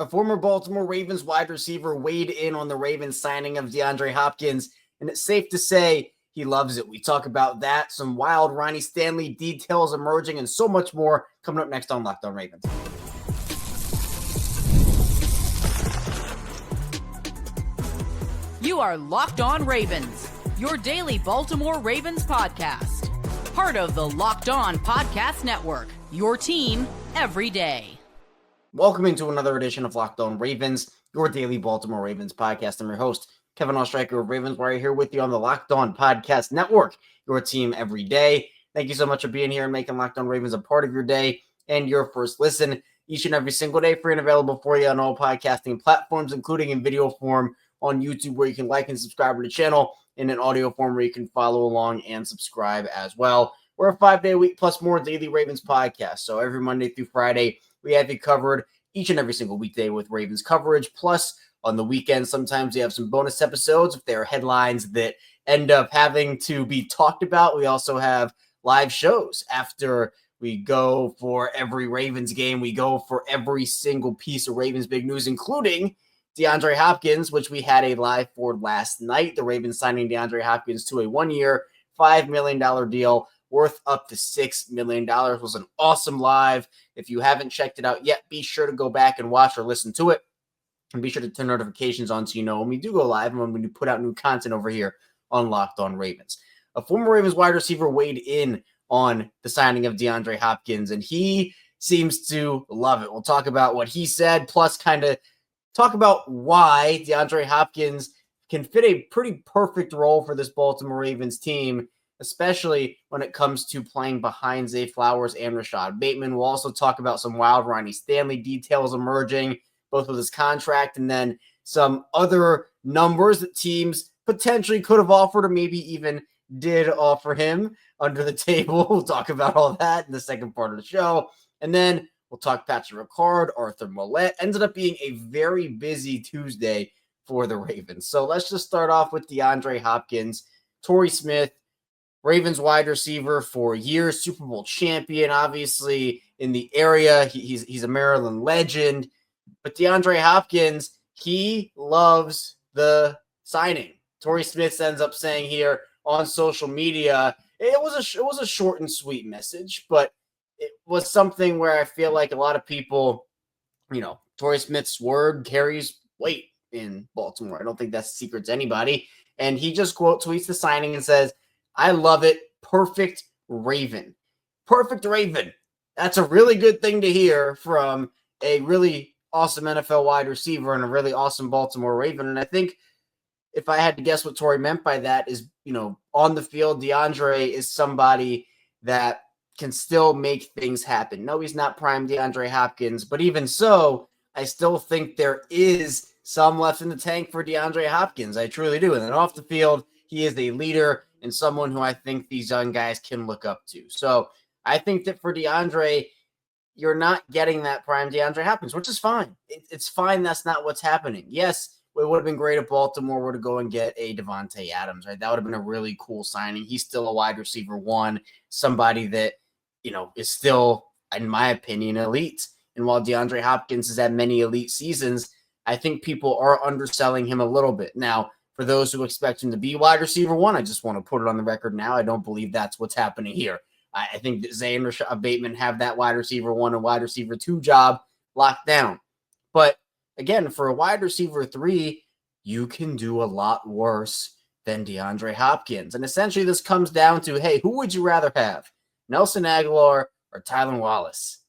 A former Baltimore Ravens wide receiver weighed in on the Ravens signing of DeAndre Hopkins, and it's safe to say he loves it. We talk about that, some wild Ronnie Stanley details emerging, and so much more coming up next on Locked On Ravens. You are Locked On Ravens, your daily Baltimore Ravens podcast. Part of the Locked On Podcast Network, your team every day. Welcome into another edition of Locked On Ravens, your daily Baltimore Ravens podcast. I'm your host, Kevin Oestreicher of Ravens Wire, here with you on the Locked On Podcast Network, your team every day. Thank you so much for being here and making Locked On Ravens a part of your day and your first listen each and every single day, free and available for you on all podcasting platforms, including in video form on YouTube, where you can like and subscribe to the channel, in an audio form where you can follow along and subscribe as well. We're a 5-day-a-week plus more daily Ravens podcast, so every Monday through Friday, we have you covered each and every single weekday with Ravens coverage. Plus, on the weekend, sometimes we have some bonus episodes. If there are headlines that end up having to be talked about, we also have live shows after we go for every Ravens game. We go for every single piece of Ravens big news, including DeAndre Hopkins, which we had a live for last night. The Ravens signing DeAndre Hopkins to a one-year, $5 million deal worth up to $6 million. It was an awesome live. If you haven't checked it out yet, be sure to go back and watch or listen to it. And be sure to turn notifications on so you know when we do go live and when we put out new content over here on Locked On Ravens. A former Ravens wide receiver weighed in on the signing of DeAndre Hopkins, and he seems to love it. We'll talk about what he said, plus kind of talk about why DeAndre Hopkins can fit a pretty perfect role for this Baltimore Ravens team, especially when it comes to playing behind Zay Flowers and Rashod Bateman. We'll also talk about some wild Ronnie Stanley details emerging, both with his contract and then some other numbers that teams potentially could have offered or maybe even did offer him under the table. We'll talk about all that in the second part of the show. And then we'll talk Patrick Ricard, Arthur Millette. Ended up being a very busy Tuesday for the Ravens. So let's just start off with DeAndre Hopkins. Torrey Smith, Ravens wide receiver for years, Super Bowl champion, obviously in the area. He's a Maryland legend. But DeAndre Hopkins, he loves the signing. Torrey Smith ends up saying here on social media, it was a short and sweet message, but it was something where I feel like a lot of people, Torrey Smith's word carries weight in Baltimore. I don't think that's a secret to anybody. And he just tweets the signing and says, "I love it. Perfect Raven." Perfect Raven. That's a really good thing to hear from a really awesome NFL wide receiver and a really awesome Baltimore Raven. And I think if I had to guess what Torrey meant by that is, on the field, DeAndre is somebody that can still make things happen. No, he's not prime DeAndre Hopkins, but even so, I still think there is some left in the tank for DeAndre Hopkins. I truly do. And then off the field, he is a leader and someone who I think these young guys can look up to. So I think that for DeAndre, you're not getting that prime DeAndre Hopkins, which is fine. It's fine. That's not what's happening. Yes, it would have been great if Baltimore were to go and get a Devontae Adams, right? That would have been a really cool signing. He's still a wide receiver one, somebody that, is still, in my opinion, elite. And while DeAndre Hopkins has had many elite seasons, I think people are underselling him a little bit. Now, for those who expect him to be wide receiver one, I just want to put it on the record now. I don't believe that's what's happening here. I think that Zay and Rashod Bateman have that wide receiver one and wide receiver two job locked down. But again, for a wide receiver three, you can do a lot worse than DeAndre Hopkins. And essentially this comes down to, hey, who would you rather have? Nelson Aguilar or Tylan Wallace?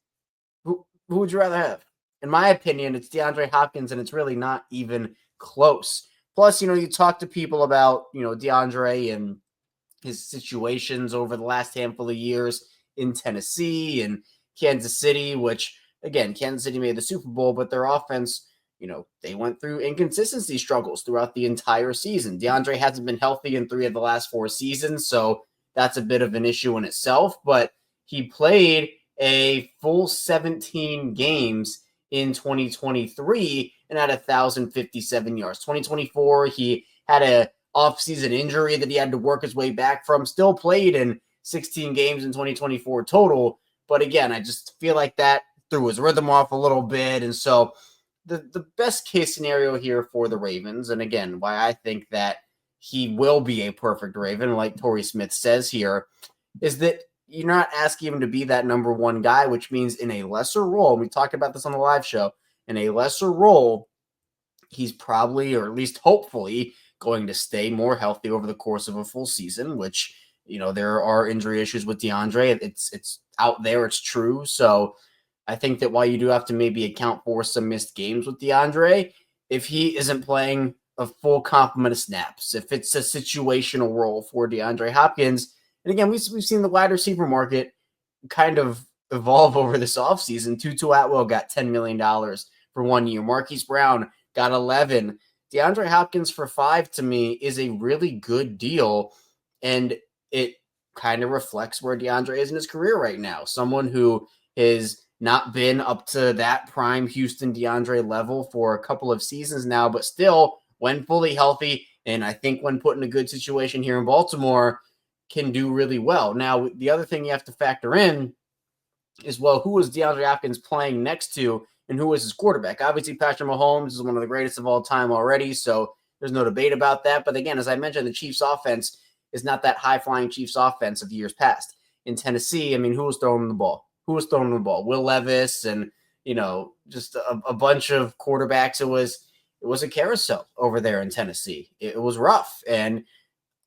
Who would you rather have? In my opinion, it's DeAndre Hopkins, and it's really not even close. Plus, you talk to people about, DeAndre and his situations over the last handful of years in Tennessee and Kansas City, which, again, Kansas City made the Super Bowl, but their offense, they went through inconsistency struggles throughout the entire season. DeAndre hasn't been healthy in 3 of the last 4 seasons, so that's a bit of an issue in itself, but he played a full 17 games in 2023 and had 1,057 yards. 2024, he had a offseason injury that he had to work his way back from, still played in 16 games in 2024 total. But again, I just feel like that threw his rhythm off a little bit. And so the best case scenario here for the Ravens, and again, why I think that he will be a perfect Raven, like Torrey Smith says here, is that you're not asking him to be that number one guy, which means in a lesser role, and we talked about this on the live show, in a lesser role, he's probably, or at least hopefully, going to stay more healthy over the course of a full season, which, there are injury issues with DeAndre. It's out there. It's true. So I think that while you do have to maybe account for some missed games with DeAndre, if he isn't playing a full complement of snaps, if it's a situational role for DeAndre Hopkins, and again, we've seen the wide receiver market kind of evolve over this offseason. Tutu Atwell got $10 million for 1 year. Marquise Brown got 11. DeAndre Hopkins for 5 to me is a really good deal, and it kind of reflects where DeAndre is in his career right now. Someone who has not been up to that prime Houston DeAndre level for a couple of seasons now, but still, when fully healthy, and I think when put in a good situation here in Baltimore, can do really well. Now, the other thing you have to factor in is, well, who was DeAndre Hopkins playing next to, and who was his quarterback? Obviously, Patrick Mahomes is one of the greatest of all time already, so there's no debate about that. But again, as I mentioned, the Chiefs' offense is not that high-flying Chiefs' offense of years past. In Tennessee, I mean, who was throwing the ball? Will Levis and, just a bunch of quarterbacks. It was a carousel over there in Tennessee. It was rough. And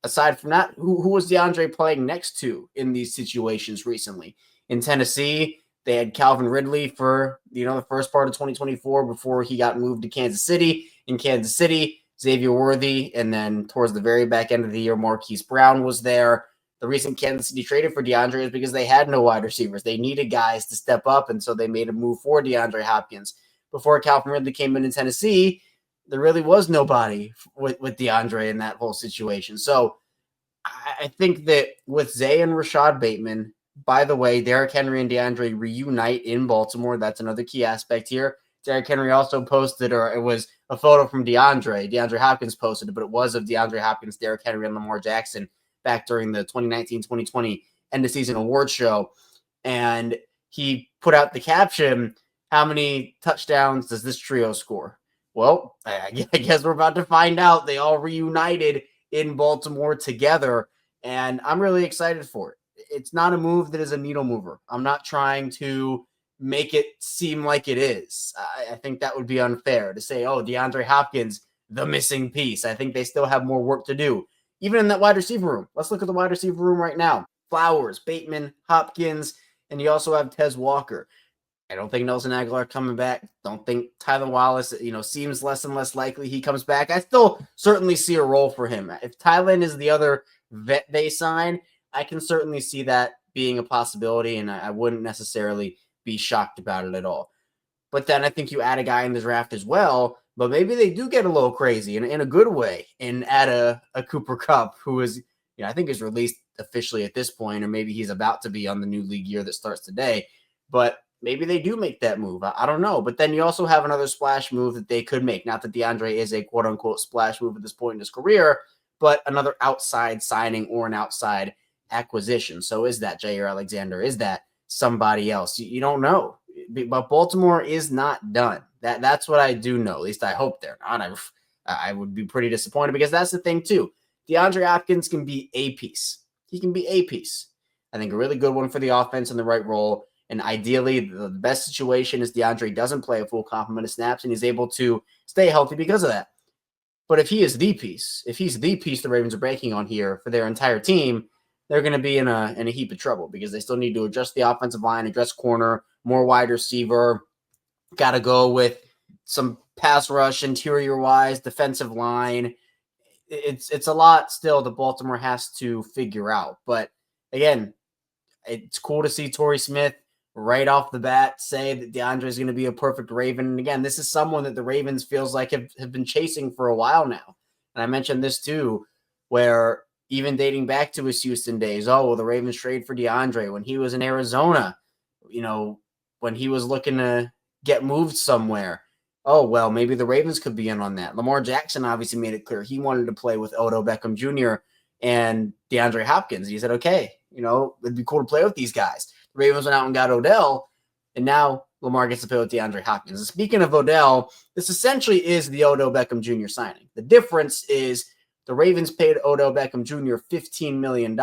aside from that, who was DeAndre playing next to in these situations recently? In Tennessee, they had Calvin Ridley for, the first part of 2024 before he got moved to Kansas City. In Kansas City, Xavier Worthy, and then towards the very back end of the year, Marquise Brown was there. The reason Kansas City traded for DeAndre is because they had no wide receivers. They needed guys to step up, and so they made a move for DeAndre Hopkins. Before Calvin Ridley came in Tennessee, there really was nobody with DeAndre in that whole situation. So I think that with Zay and Rashod Bateman, by the way, Derrick Henry and DeAndre reunite in Baltimore. That's another key aspect here. Derrick Henry also posted, or it was a photo from DeAndre Hopkins posted it, but it was of DeAndre Hopkins, Derrick Henry, and Lamar Jackson back during the 2019-2020 end of season award show. And he put out the caption, how many touchdowns does this trio score? Well, I guess we're about to find out. They all reunited in Baltimore together, and I'm really excited for it. It's not a move that is a needle mover. I'm not trying to make it seem like it is. I think that would be unfair to say, oh, DeAndre Hopkins, the missing piece. I think they still have more work to do. Even in that wide receiver room. Let's look at the wide receiver room right now. Flowers, Bateman, Hopkins, and you also have Tez Walker. I don't think Nelson Aguilar coming back. Don't think Tylan Wallace, seems less and less likely he comes back. I still certainly see a role for him. If Tylan is the other vet they sign, I can certainly see that being a possibility, and I wouldn't necessarily be shocked about it at all. But then I think you add a guy in the draft as well, but maybe they do get a little crazy in a good way and add a Cooper Kupp, who is, I think is released officially at this point, or maybe he's about to be on the new league year that starts today. But maybe they do make that move. I don't know. But then you also have another splash move that they could make. Not that DeAndre is a quote-unquote splash move at this point in his career, but another outside signing or an outside acquisition. So is that Jair Alexander? Is that somebody else? You don't know. But Baltimore is not done. That's what I do know. At least I hope they're not. I would be pretty disappointed, because that's the thing too. DeAndre Hopkins can be a piece. He can be a piece. I think a really good one for the offense in the right role. And ideally, the best situation is DeAndre doesn't play a full complement of snaps and he's able to stay healthy because of that. But if he is the piece, if he's the piece the Ravens are banking on here for their entire team, they're going to be in a heap of trouble, because they still need to adjust the offensive line, address corner, more wide receiver. Got to go with some pass rush, interior-wise, defensive line. It's a lot still that Baltimore has to figure out. But again, it's cool to see Torrey Smith right off the bat say that DeAndre is going to be a perfect Raven. And again, this is someone that the Ravens feels like have been chasing for a while now. And I mentioned this too, where even dating back to his Houston days, oh, well, the Ravens trade for DeAndre when he was in Arizona, when he was looking to get moved somewhere. Oh, well, maybe the Ravens could be in on that. Lamar Jackson obviously made it clear he wanted to play with Odell Beckham Jr. and DeAndre Hopkins. He said, okay, it'd be cool to play with these guys. The Ravens went out and got Odell, and now Lamar gets to play with DeAndre Hopkins. And speaking of Odell, this essentially is the Odell Beckham Jr. signing. The difference is the Ravens paid Odell Beckham Jr. $15 million,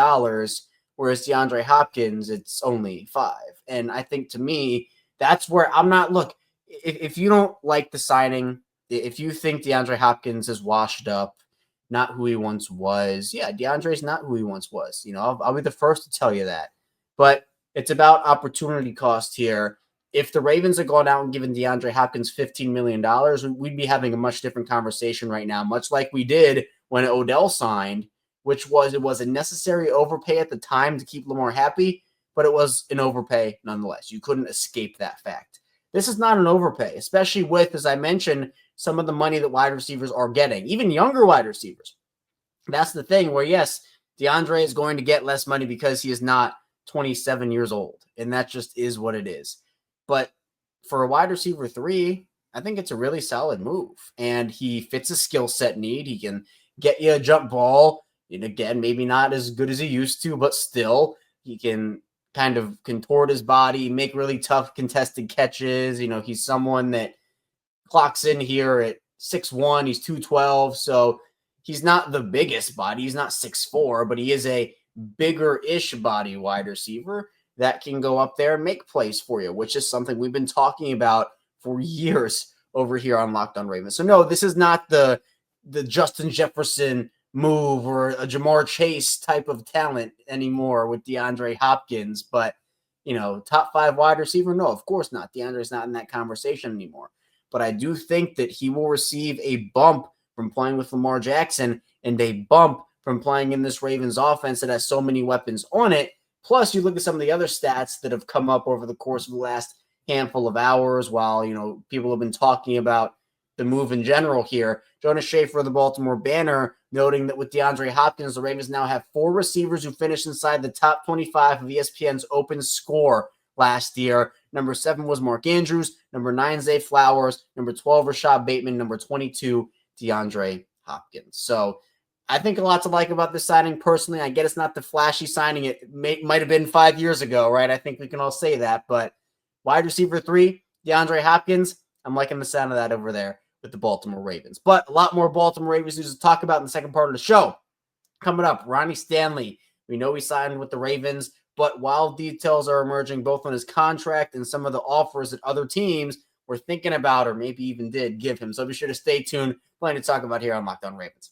whereas DeAndre Hopkins, it's only $5 million. And I think, to me, that's where I'm not, look, if you don't like the signing, if you think DeAndre Hopkins is washed up, not who he once was, yeah, DeAndre's not who he once was. I'll be the first to tell you that. But it's about opportunity cost here. If the Ravens had gone out and given DeAndre Hopkins $15 million, we'd be having a much different conversation right now, much like we did when Odell signed, it was a necessary overpay at the time to keep Lamar happy, but it was an overpay nonetheless. You couldn't escape that fact. This is not an overpay, especially with, as I mentioned, some of the money that wide receivers are getting, even younger wide receivers. That's the thing where, yes, DeAndre is going to get less money because he is not 27 years old, and that just is what it is. But for a wide receiver 3, I think it's a really solid move, and he fits a skill set need. He can get you a jump ball, and again, maybe not as good as he used to, but still, he can kind of contort his body, make really tough contested catches. He's someone that clocks in here at 6'1", he's 212, so he's not the biggest body. He's not 6'4", but he is a bigger-ish body wide receiver that can go up there and make plays for you, which is something we've been talking about for years over here on Locked On Ravens. So no, this is not the Justin Jefferson move or a Jamar Chase type of talent anymore with DeAndre Hopkins, but top 5 wide receiver? No, of course not. DeAndre's not in that conversation anymore. But I do think that he will receive a bump from playing with Lamar Jackson and a bump from playing in this Ravens offense that has so many weapons on it. Plus, you look at some of the other stats that have come up over the course of the last handful of hours while, people have been talking about the move in general here. Jonas Schaefer of the Baltimore Banner noting that with DeAndre Hopkins, the Ravens now have 4 receivers who finished inside the top 25 of ESPN's open score last year. Number 7 was Mark Andrews. Number 9, Zay Flowers. Number 12, Rashod Bateman. Number 22, DeAndre Hopkins. So I think a lot to like about this signing personally. I get it's not the flashy signing it might have been 5 years ago, right? I think we can all say that. But wide receiver 3, DeAndre Hopkins, I'm liking the sound of that over there with the Baltimore Ravens. But a lot more Baltimore Ravens news to talk about in the second part of the show. Coming up, Ronnie Stanley. We know he signed with the Ravens, but wild details are emerging both on his contract and some of the offers that other teams were thinking about or maybe even did give him. So be sure to stay tuned. Plenty to talk about here on Locked On Ravens.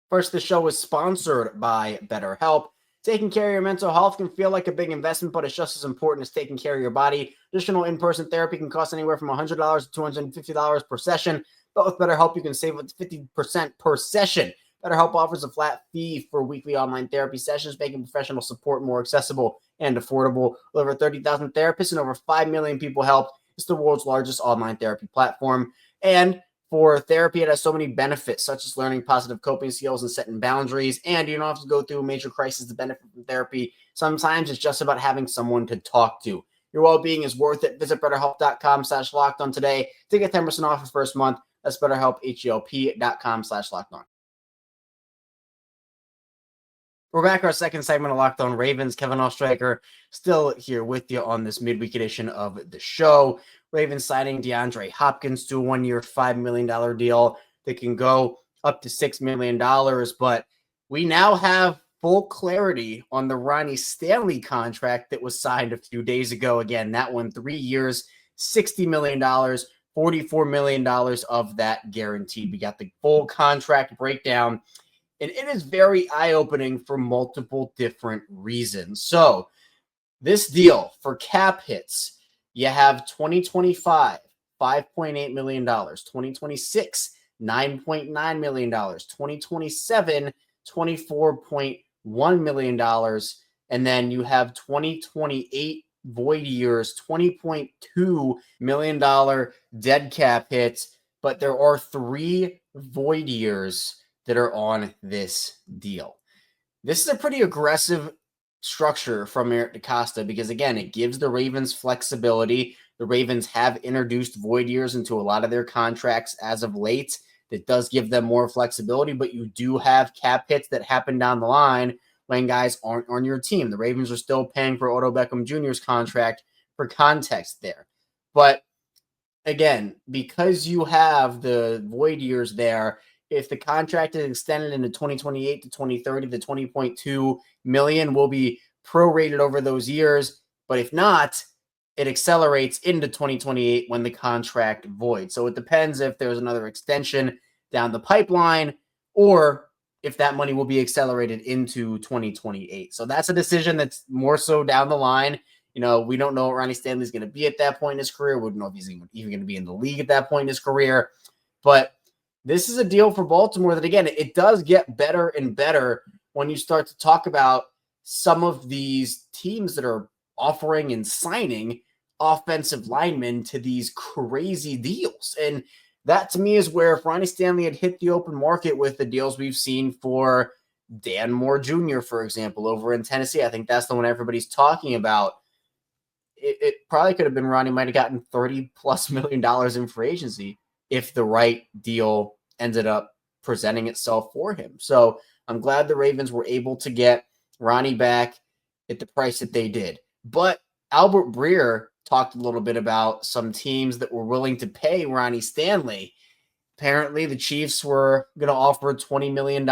First, the show is sponsored by BetterHelp. Taking care of your mental health can feel like a big investment, but it's just as important as taking care of your body. Additional in-person therapy can cost anywhere from $100 to $250 per session, but with BetterHelp, you can save up to 50% per session. BetterHelp offers a flat fee for weekly online therapy sessions, making professional support more accessible and affordable. With over 30,000 therapists and over 5 million people helped, it's the world's largest online therapy platform. And for therapy, it has so many benefits, such as learning positive coping skills and setting boundaries. And you don't have to go through a major crisis to benefit from therapy. Sometimes it's just about having someone to talk to. Your well-being is worth it. Visit BetterHelp.com/lockedon today to get 10% off the first month. That's BetterHelp, HELP.com/lockedon. We're back, our second segment of Locked On Ravens. Kevin Oestreicher still here with you on this midweek edition of the show. Ravens signing DeAndre Hopkins to a 1-year, $5 million deal that can go up to $6 million. But we now have full clarity on the Ronnie Stanley contract that was signed a few days ago. Again, that one, 3 years, $60 million, $44 million of that guaranteed. We got the full contract breakdown. And it is very eye-opening for multiple different reasons. So this deal for cap hits, you have 2025, $5.8 million, 2026, $9.9 million, 2027, $24.1 million, and then you have 2028 void years, $20.2 million dead cap hits, but there are 3 void years that are on this deal. This is a pretty aggressive structure from Eric DeCosta because, again, it gives the Ravens flexibility. The Ravens have introduced void years into a lot of their contracts as of late. That does give them more flexibility, but you do have cap hits that happen down the line when guys aren't on your team. The Ravens are still paying for Odell Beckham Jr.'s contract for context there. But again, because you have the void years there, if the contract is extended into 2028 to 2030, the $20.2 million will be prorated over those years. But if not, it accelerates into 2028 when the contract voids. So it depends if there's another extension down the pipeline or if that money will be accelerated into 2028. So that's a decision that's more so down the line. You know, we don't know what Ronnie Stanley's going to be at that point in his career. We don't know if he's even going to be in the league at that point in his career. But this is a deal for Baltimore that, again, it does get better and better when you start to talk about some of these teams that are offering and signing offensive linemen to these crazy deals. And that, to me, is where if Ronnie Stanley had hit the open market with the deals we've seen for Dan Moore Jr., for example, over in Tennessee, I think that's the one everybody's talking about. It probably could have been Ronnie might have gotten $30+ million in free agency if the right deal ended up presenting itself for him. So I'm glad the Ravens were able to get Ronnie back at the price that they did. But Albert Breer talked a little bit about some teams that were willing to pay Ronnie Stanley. Apparently, the Chiefs were going to offer $20 million,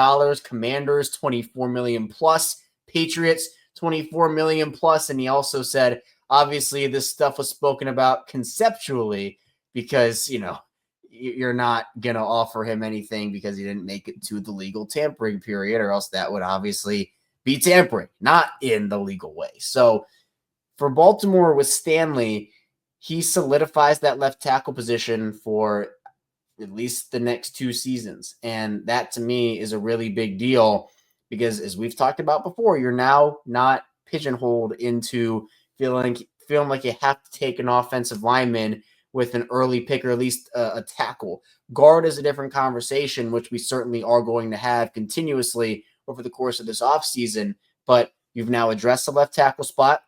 Commanders $24 million plus, Patriots $24 million plus, and he also said, obviously, this stuff was spoken about conceptually because, you know, you're not going to offer him anything because he didn't make it to the legal tampering period, or else that would obviously be tampering, not in the legal way. So for Baltimore with Stanley, he solidifies that left tackle position for at least the next 2 seasons. And that, to me, is a really big deal because, as we've talked about before, you're now not pigeonholed into feeling like you have to take an offensive lineman with an early pick or at least a tackle. Guard is a different conversation, which we certainly are going to have continuously over the course of this offseason. But you've now addressed the left tackle spot.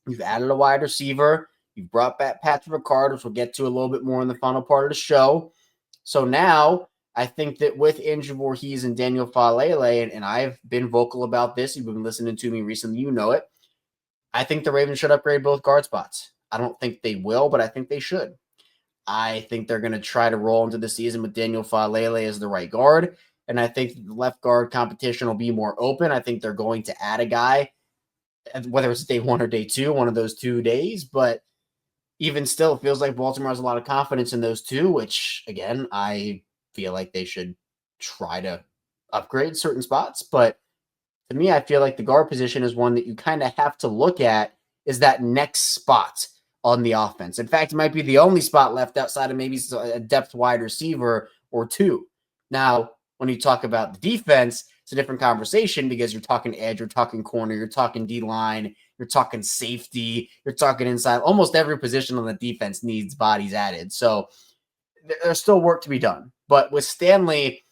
You've added a wide receiver. You've brought back Patrick Ricard, which we'll get to a little bit more in the final part of the show. So now I think that with Andrew Voorhees and Daniel Falele, and I've been vocal about this, you've been listening to me recently, you know it, I think the Ravens should upgrade both guard spots. I don't think they will, but I think they should. I think they're going to try to roll into the season with Daniel Falele as the right guard, and I think the left guard competition will be more open. I think they're going to add a guy, whether it's day 1 or day 2, one of those 2 days, but even still, it feels like Baltimore has a lot of confidence in those 2, which, again, I feel like they should try to upgrade certain spots. But to me, I feel like the guard position is one that you kind of have to look at is that next spot on the offense. In fact, it might be the only spot left outside of maybe a depth wide receiver or 2. Now, when you talk about the defense, it's a different conversation because you're talking edge, you're talking corner, you're talking D-line, you're talking safety, you're talking inside. Almost every position on the defense needs bodies added. So there's still work to be done. But with Stanley,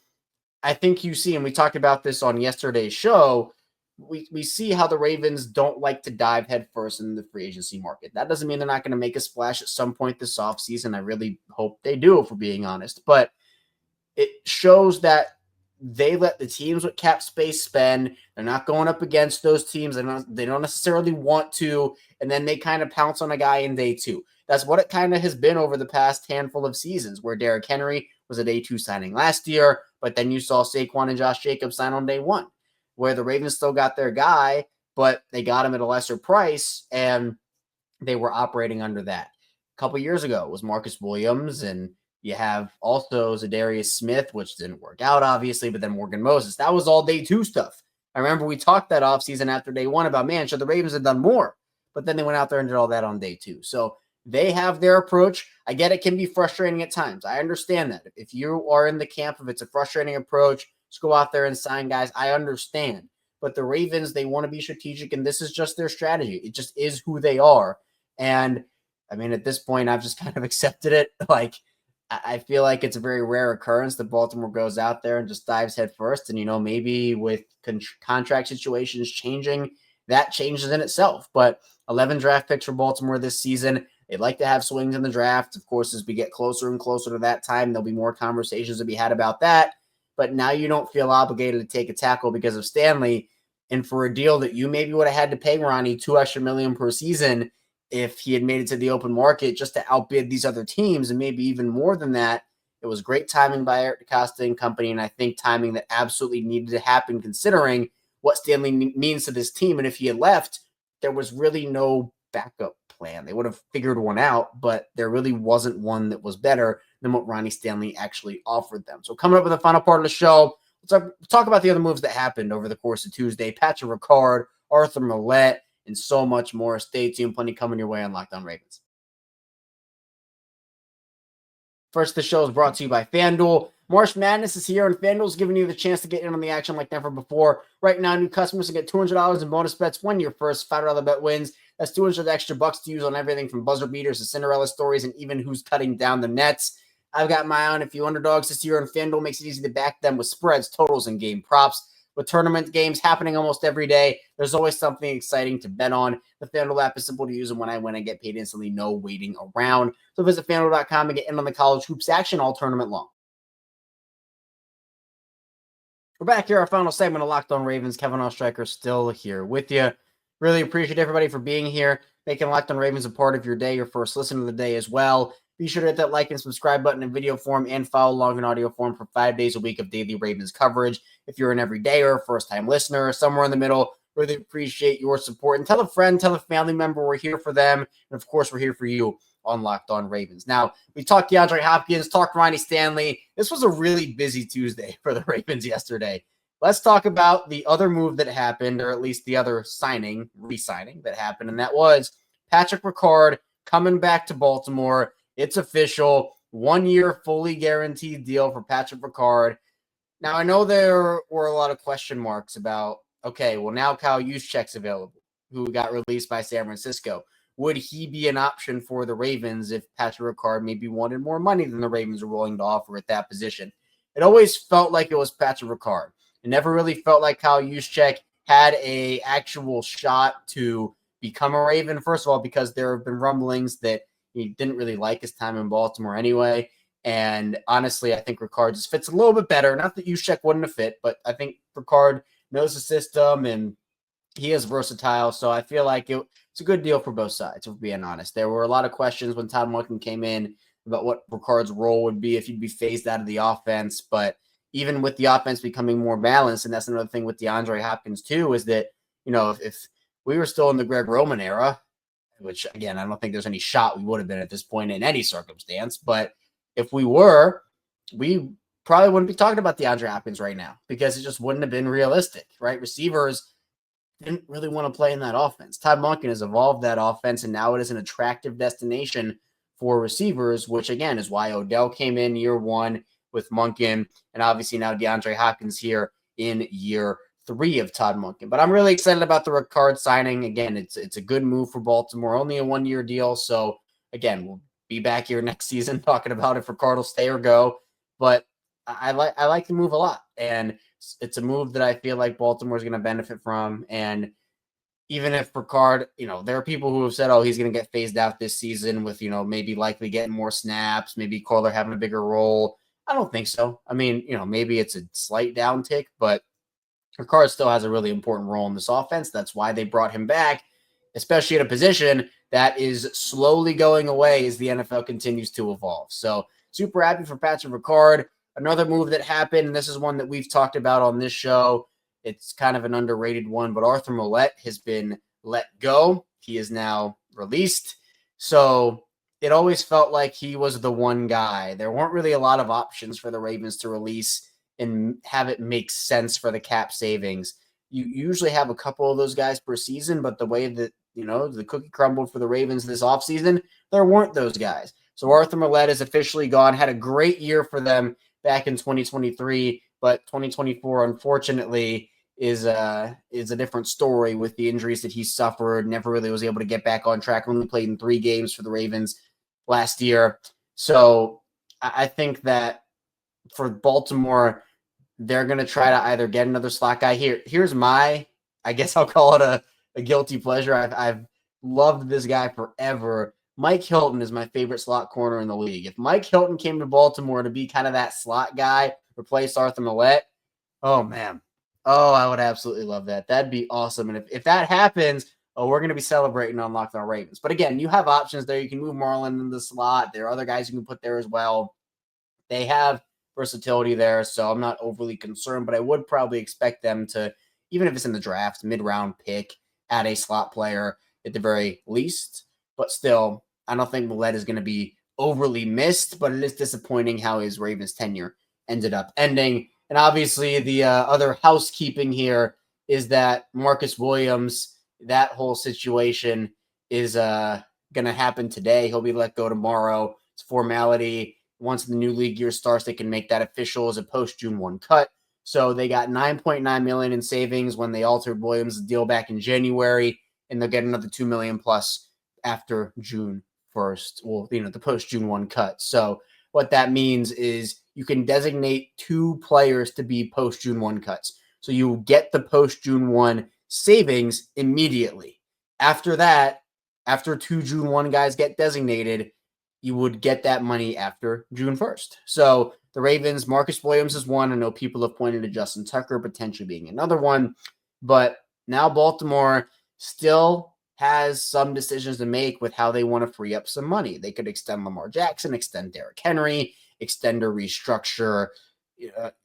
I think you see, and we talked about this on yesterday's show, we see how the Ravens don't like to dive headfirst in the free agency market. That doesn't mean they're not going to make a splash at some point this offseason. I really hope they do, if we're being honest. But it shows that they let the teams with cap space spend. They're not going up against those teams. They don't necessarily want to, and then they kind of pounce on a guy in day 2. That's what it kind of has been over the past handful of seasons, where Derrick Henry was a day 2 signing last year, but then you saw Saquon and Josh Jacobs sign on day 1. Where the Ravens still got their guy, but they got him at a lesser price, and they were operating under that. A couple years ago, it was Marcus Williams, and you have also Zadarius Smith, which didn't work out, obviously, but then Morgan Moses. That was all day 2 stuff. I remember we talked that offseason after day 1 about, man, should the Ravens have done more? But then they went out there and did all that on day 2. So they have their approach. I get it can be frustrating at times. I understand that. If you are in the camp of it's a frustrating approach, just go out there and sign guys. I understand. But the Ravens, they want to be strategic, and this is just their strategy. It just is who they are. And, I mean, at this point, I've just kind of accepted it. Like, I feel like it's a very rare occurrence that Baltimore goes out there and just dives head first. And, you know, maybe with contract situations changing, that changes in itself. But 11 draft picks for Baltimore this season. They'd like to have swings in the draft. Of course, as we get closer and closer to that time, there'll be more conversations to be had about that. But now you don't feel obligated to take a tackle because of Stanley. And for a deal that you maybe would have had to pay Ronnie $2 extra million per season if he had made it to the open market just to outbid these other teams, and maybe even more than that, it was great timing by Eric DeCosta and company, and I think timing that absolutely needed to happen considering what Stanley means to this team. And if he had left, there was really no backup plan. They would have figured one out, but there really wasn't one that was better than what Ronnie Stanley actually offered them. So coming up with the final part of the show, let's talk about the other moves that happened over the course of Tuesday. Patrick Ricard, Arthur Millette, and so much more. Stay tuned. Plenty coming your way on Locked On Ravens. First, the show is brought to you by FanDuel. March Madness is here, and FanDuel is giving you the chance to get in on the action like never before. Right now, new customers can get $200 in bonus bets when your first $5 bet wins. That's $200 extra bucks to use on everything from buzzer beaters to Cinderella stories and even who's cutting down the nets. I've got my eye on a few underdogs this year, and FanDuel makes it easy to back them with spreads, totals, and game props. With tournament games happening almost every day, there's always something exciting to bet on. The FanDuel app is simple to use, and when I win, I get paid instantly, no waiting around. So visit FanDuel.com and get in on the college hoops action all tournament long. We're back here, our final segment of Locked On Ravens. Kevin Oestreicher still here with you. Really appreciate everybody for being here, making Locked On Ravens a part of your day, your first listen of the day as well. Be sure to hit that like and subscribe button in video form and follow along in audio form for 5 days a week of daily Ravens coverage. If you're an everydayer, first-time listener, somewhere in the middle, really appreciate your support. And tell a friend, tell a family member we're here for them. And, of course, we're here for you on Locked On Ravens. Now, we talked DeAndre Hopkins, talked Ronnie Stanley. This was a really busy Tuesday for the Ravens yesterday. Let's talk about the other move that happened, or at least the other re-signing that happened, and that was Patrick Ricard coming back to Baltimore. It's official. 1 year fully guaranteed deal for Patrick Ricard. Now, I know there were a lot of question marks about, okay, well, now Kyle Juszczyk's available, who got released by San Francisco. Would he be an option for the Ravens if Patrick Ricard maybe wanted more money than the Ravens were willing to offer at that position? It always felt like it was Patrick Ricard. It never really felt like Kyle Juszczyk had a actual shot to become a Raven. First of all, because there have been rumblings that he didn't really like his time in Baltimore anyway. And honestly, I think Ricard just fits a little bit better. Not that Juszczyk wouldn't have fit, but I think Ricard knows the system and he is versatile. So I feel like it's a good deal for both sides, if we're being honest. There were a lot of questions when Todd Monken came in about what Ricard's role would be if he'd be phased out of the offense. But even with the offense becoming more balanced, and that's another thing with DeAndre Hopkins too, is that, you know, if we were still in the Greg Roman era, which, again, I don't think there's any shot we would have been at this point in any circumstance. But if we were, we probably wouldn't be talking about DeAndre Hopkins right now because it just wouldn't have been realistic, right? Receivers didn't really want to play in that offense. Todd Monken has evolved that offense, and now it is an attractive destination for receivers, which, again, is why Odell came in year one with Monken, and obviously now DeAndre Hopkins here in year 3 of Todd Monken. But I'm really excited about the Ricard signing. Again, it's a good move for Baltimore, only a 1-year deal. So again, we'll be back here next season talking about if Ricard will stay or go. But I like the move a lot. And it's a move that I feel like Baltimore is going to benefit from. And even if Ricard, you know, there are people who have said, oh, he's going to get phased out this season with, you know, maybe likely getting more snaps, maybe Kohler having a bigger role. I don't think so. I mean, you know, maybe it's a slight downtick, but Ricard still has a really important role in this offense. That's why they brought him back, especially at a position that is slowly going away as the NFL continues to evolve. So super happy for Patrick Ricard. Another move that happened, and this is one that we've talked about on this show. It's kind of an underrated one, but Arthur Millette has been let go. He is now released. So it always felt like he was the one guy. There weren't really a lot of options for the Ravens to release and have it make sense for the cap savings. You usually have a couple of those guys per season, but the way that, you know, the cookie crumbled for the Ravens this offseason, there weren't those guys. So Arthur Millette is officially gone. Had a great year for them back in 2023, but 2024, unfortunately, is a different story with the injuries that he suffered. Never really was able to get back on track. Only played in 3 games for the Ravens last year. So I think that for Baltimore, they're going to try to either get another slot guy here. Here's my, I guess I'll call it a guilty pleasure. I've loved this guy forever. Mike Hilton is my favorite slot corner in the league. If Mike Hilton came to Baltimore to be kind of that slot guy, replace Arthur Millette, oh man, Oh, I would absolutely love that. That'd be awesome. And if that happens, oh, we're going to be celebrating on Locked On Ravens. But again, you have options there. You can move Marlon in the slot. There are other guys you can put there as well. They have versatility there, so I'm not overly concerned, but I would probably expect them to, even if it's in the draft, mid-round pick, add a slot player at the very least. But still, I don't think Willett is going to be overly missed, but it is disappointing how his Ravens tenure ended up ending. And obviously, the other housekeeping here is that Marcus Williams, that whole situation is going to happen today. He'll be let go tomorrow. It's formality. Once the new league year starts, they can make that official as a post-June 1 cut. So they got $9.9 million in savings when they altered Williams' deal back in January, and they'll get another $2 million plus after June 1st. Well, the post-June 1 cut. So what that means is you can designate 2 players to be post-June 1 cuts. So you get the post-June 1 savings immediately. After that, after 2 June 1 guys get designated, you would get that money after June 1st. So the Ravens, Marcus Williams is one. I know people have pointed to Justin Tucker potentially being another one. But now Baltimore still has some decisions to make with how they want to free up some money. They could extend Lamar Jackson, extend Derrick Henry, extend or restructure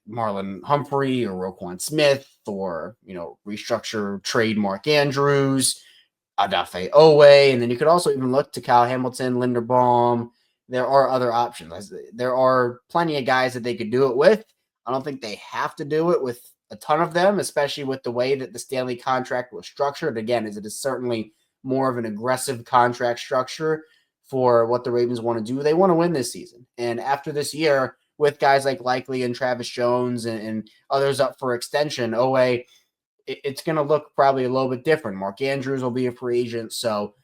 Marlon Humphrey or Roquan Smith, or, restructure trade Mark Andrews, Adafe Owe, and then you could also even look to Kyle Hamilton, Linderbaum. There are other options. There are plenty of guys that they could do it with. I don't think they have to do it with a ton of them, especially with the way that the Stanley contract was structured. Again, as it is certainly more of an aggressive contract structure for what the Ravens want to do. They want to win this season. And after this year, with guys like Likely and Travis Jones and others up for extension, Owe, it's going to look probably a little bit different. Mark Andrews will be a free agent. So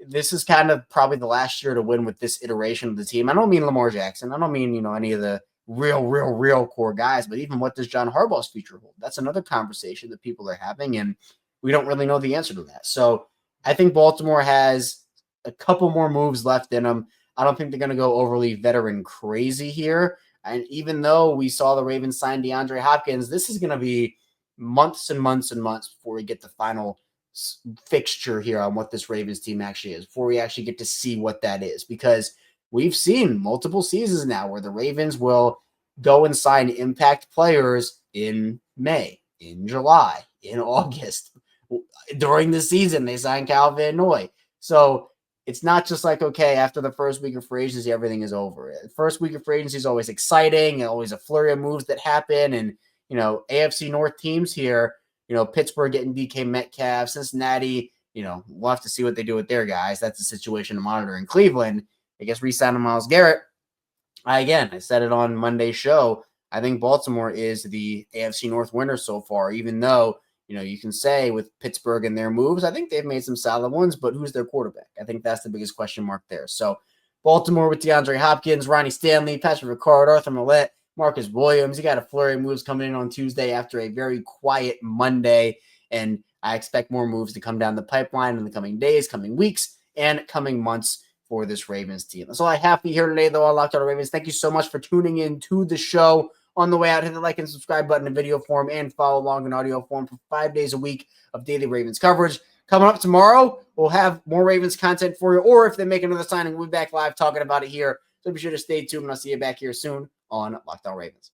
this is kind of probably the last year to win with this iteration of the team. I don't mean Lamar Jackson. I don't mean, any of the real core guys, but even what does John Harbaugh's future hold? That's another conversation that people are having, and we don't really know the answer to that. So I think Baltimore has a couple more moves left in them. I don't think they're going to go overly veteran crazy here. And even though we saw the Ravens sign DeAndre Hopkins, this is going to be months and months and months before we get the final fixture here on what this Ravens team actually is, before we actually get to see what that is, because we've seen multiple seasons now where the Ravens will go and sign impact players in May, in July, in August. During the season, they signed Kyle Van Noy. So it's not just like, okay, after the first week of free agency, everything is over. The first week of free agency is always exciting, and always a flurry of moves that happen. And, AFC North teams here, Pittsburgh getting DK Metcalf, Cincinnati, we'll have to see what they do with their guys. That's a situation to monitor. In Cleveland, I guess re-signing Myles Garrett. I said it on Monday's show. I think Baltimore is the AFC North winner so far, even though, you can say with Pittsburgh and their moves, I think they've made some solid ones, but who's their quarterback? I think that's the biggest question mark there. So Baltimore with DeAndre Hopkins, Ronnie Stanley, Patrick Ricard, Arthur Millette, Marcus Williams. You got a flurry of moves coming in on Tuesday after a very quiet Monday, and I expect more moves to come down the pipeline in the coming days, coming weeks, and coming months for this Ravens team. That's all I have for you here today, though, on Locked On Ravens. Thank you so much for tuning in to the show. On the way out, hit the like and subscribe button in video form and follow along in audio form for 5 days a week of daily Ravens coverage. Coming up tomorrow, we'll have more Ravens content for you, or if they make another signing, we'll be back live talking about it here. So be sure to stay tuned, and I'll see you back here soon on Locked On Ravens.